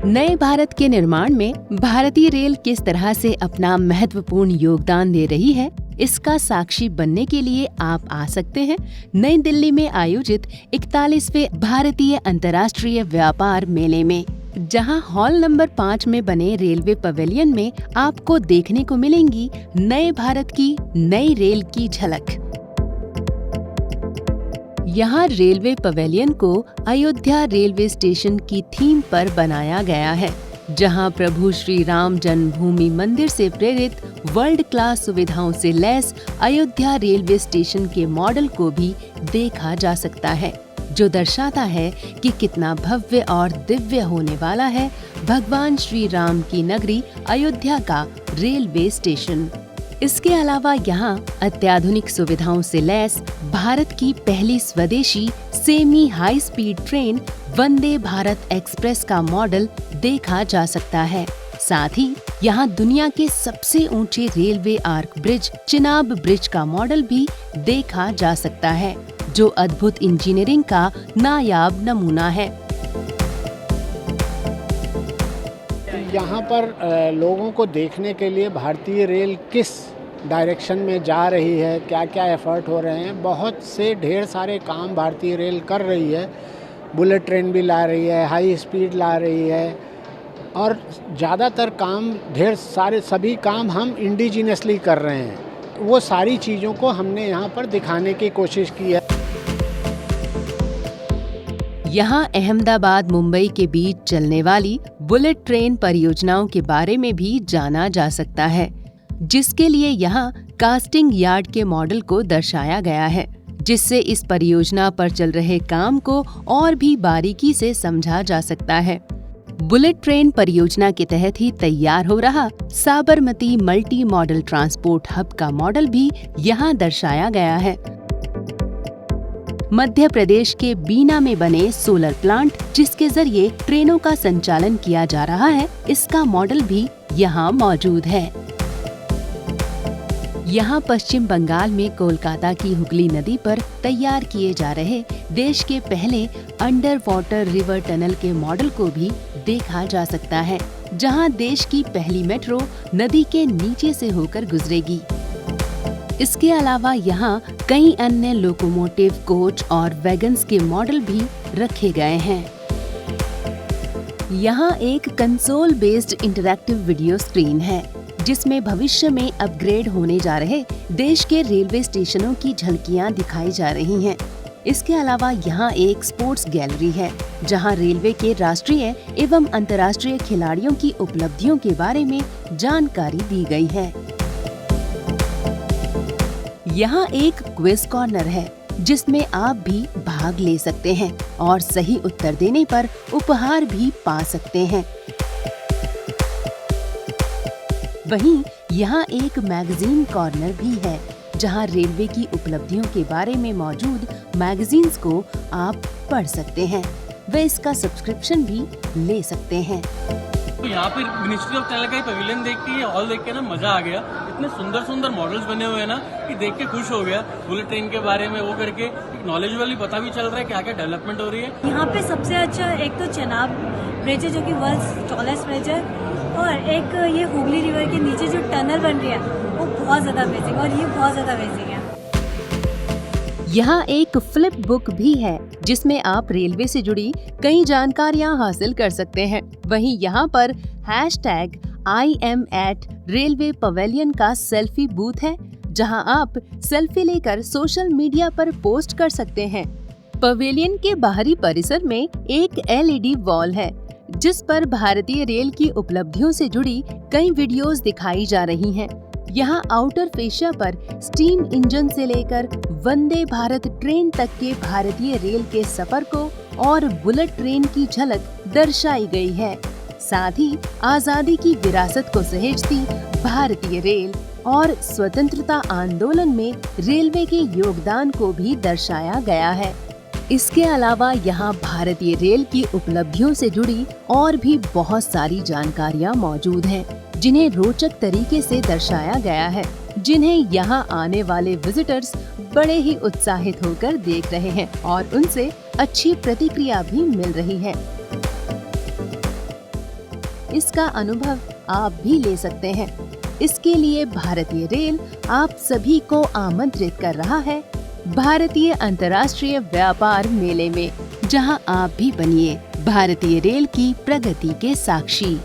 नए भारत के निर्माण में भारतीय रेल किस तरह से अपना महत्वपूर्ण योगदान दे रही है, इसका साक्षी बनने के लिए आप आ सकते हैं नई दिल्ली में आयोजित 41वें भारतीय अंतर्राष्ट्रीय व्यापार मेले में, जहां हॉल नंबर 5 में बने रेलवे पवेलियन में आपको देखने को मिलेंगी नए भारत की नई रेल की झलक। यहाँ रेलवे पवेलियन को अयोध्या रेलवे स्टेशन की थीम पर बनाया गया है, जहाँ प्रभु श्री राम जन्मभूमि मंदिर से प्रेरित वर्ल्ड क्लास सुविधाओं से लैस अयोध्या रेलवे स्टेशन के मॉडल को भी देखा जा सकता है, जो दर्शाता है कि कितना भव्य और दिव्य होने वाला है भगवान श्री राम की नगरी अयोध्या का रेलवे स्टेशन। इसके अलावा यहाँ अत्याधुनिक सुविधाओं से लैस भारत की पहली स्वदेशी semi high speed train Vande Bharat express का मॉडल देखा जा सकता है। साथ ही यहाँ दुनिया के सबसे ऊंचे railway arch bridge Chenab bridge का मॉडल भी देखा जा सकता है, जो अद्भुत इंजीनियरिंग का नायाब नमूना है। यहाँ पर लोगों को देखने के लिए भारतीय रेल किस डायरेक्शन में जा रही है, क्या क्या एफर्ट हो रहे हैं, बहुत से ढेर सारे काम भारतीय रेल कर रही है। बुलेट ट्रेन भी ला रही है, हाई स्पीड ला रही है और ज़्यादातर काम सभी काम हम इंडिजिनसली कर रहे हैं। वो सारी चीज़ों को हमने यहाँ पर दिखाने की कोशिश की है। यहाँ अहमदाबाद मुंबई के बीच चलने वाली बुलेट ट्रेन परियोजनाओं के बारे में भी जाना जा सकता है, जिसके लिए यहाँ कास्टिंग यार्ड के मॉडल को दर्शाया गया है, जिससे इस परियोजना पर चल रहे काम को और भी बारीकी से समझा जा सकता है। बुलेट ट्रेन परियोजना के तहत ही तैयार हो रहा Sabarmati multi modal transport hub का मॉडल भी यहाँ दर्शाया गया है। मध्य प्रदेश के बीना में बने सोलर प्लांट, जिसके जरिए ट्रेनों का संचालन किया जा रहा है, इसका मॉडल भी यहाँ मौजूद है। यहाँ पश्चिम बंगाल में कोलकाता की हुगली नदी पर तैयार किए जा रहे देश के पहले अंडर वाटर रिवर टनल के मॉडल को भी देखा जा सकता है, जहाँ देश की पहली मेट्रो नदी के नीचे से होकर गुजरेगी। इसके अलावा यहाँ कई अन्य लोकोमोटिव, कोच और वैगन्स के मॉडल भी रखे गए हैं। यहाँ एक console based interactive video screen है, जिसमें भविष्य में अपग्रेड होने जा रहे देश के रेलवे स्टेशनों की झलकियाँ दिखाई जा रही हैं। इसके अलावा यहाँ एक स्पोर्ट्स गैलरी है, जहाँ रेलवे के राष्ट्रीय एवं अंतर्राष्ट्रीय खिलाड़ियों की उपलब्धियों के बारे में जानकारी दी गई है। यहाँ एक क्विज कॉर्नर है, जिसमें आप भी भाग ले सकते हैं और सही उत्तर देने पर उपहार भी पा सकते हैं। वहीं यहाँ एक मैगजीन कॉर्नर भी है, जहाँ रेलवे की उपलब्धियों के बारे में मौजूद मैगजीन्स को आप पढ़ सकते हैं व इसका सब्सक्रिप्शन भी ले सकते हैं। तो यहाँ पे मिनिस्ट्री ऑफ टनल का ही पवेलियन देख के, ये हॉल देख के ना मजा आ गया। इतने सुंदर सुंदर मॉडल्स बने हुए हैं ना कि देख के खुश हो गया। बुलेट ट्रेन के बारे में वो करके नॉलेजेबल भी पता भी चल रहा है क्या क्या डेवलपमेंट हो रही है। यहाँ पे सबसे अच्छा एक तो चिनाब ब्रिज है, जो कि वर्ल्ड टॉलेस्ट ब्रिज है, और एक ये हुगली रिवर के नीचे जो टनल बन रही है वो बहुत ज्यादा अमेजिंग, और ये बहुत ज्यादा अमेजिंग है। यहाँ एक फ्लिप बुक भी है, जिसमें आप रेलवे से जुड़ी कई जानकारियाँ हासिल कर सकते हैं। वहीं यहाँ पर #IM@रेलवे पवेलियन का सेल्फी बूथ है, जहाँ आप सेल्फी लेकर सोशल मीडिया पर पोस्ट कर सकते हैं। पवेलियन के बाहरी परिसर में एक LED वॉल है, जिस पर भारतीय रेल की उपलब्धियों से जुड़ी कई वीडियोस दिखाई जा रही हैं। यहाँ आउटर फेशिया पर स्टीम इंजन से लेकर वंदे भारत ट्रेन तक के भारतीय रेल के सफर को और बुलेट ट्रेन की झलक दर्शाई गई है। साथ ही आजादी की विरासत को सहेजती भारतीय रेल और स्वतंत्रता आंदोलन में रेलवे के योगदान को भी दर्शाया गया है। इसके अलावा यहाँ भारतीय रेल की उपलब्धियों से जुड़ी और भी बहुत सारी जानकारियाँ मौजूद हैं, जिन्हें रोचक तरीके से दर्शाया गया है, जिन्हें यहाँ आने वाले विजिटर्स बड़े ही उत्साहित होकर देख रहे हैं और उनसे अच्छी प्रतिक्रिया भी मिल रही है। इसका अनुभव आप भी ले सकते हैं। इसके लिए भारतीय रेल आप सभी को आमंत्रित कर रहा है भारतीय अंतर्राष्ट्रीय व्यापार मेले में, जहां आप भी बनिए भारतीय रेल की प्रगति के साक्षी।